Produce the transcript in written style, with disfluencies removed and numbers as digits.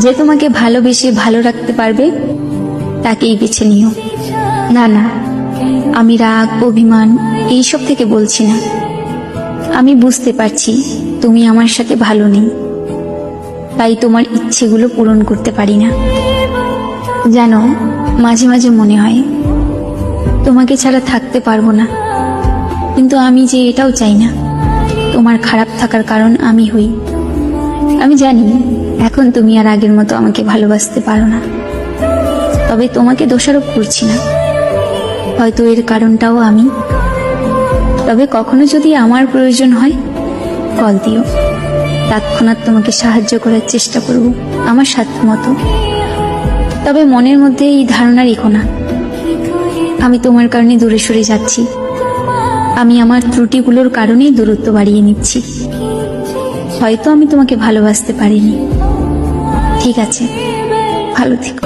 যে তোমাকে ভালোবেসে ভালো রাখতে পারবে তাকেই বেছে নিও। না না, আমি রাগ অভিমান এইসব থেকে বলছি না। আমি বুঝতে পারছি তুমি আমার সাথে ভালো নেই, তাই তোমার ইচ্ছেগুলো পূরণ করতে পারি না। জানো, মাঝে মাঝে মনে হয় তোমাকে ছাড়া থাকতে পারবো না, কিন্তু আমি যে এটাও চাই না তোমার খারাপ থাকার কারণ আমি হই। আমি জানি এখন তুমি আর আগের মতো আমাকে ভালোবাসতে পারো না, তবে তোমাকে দোষারোপ করছি না, হয়তো এর কারণটাও আমি। তবে কখনো যদি আমার প্রয়োজন হয় কল দিও, তৎক্ষণাৎ তোমাকে সাহায্য করার চেষ্টা করব আমার সাধ্য মতো। তবে মনের মধ্যে এই ধারণা রেখো না আমি তোমার কারণে দূরে সরে যাচ্ছি। আমি আমার ত্রুটিগুলোর কারণেই দূরত্ব বাড়িয়ে নিচ্ছি। হয়তো আমি তোমাকে ভালোবাসতে পারিনি। ঠিক আছে, ভালো থেকো।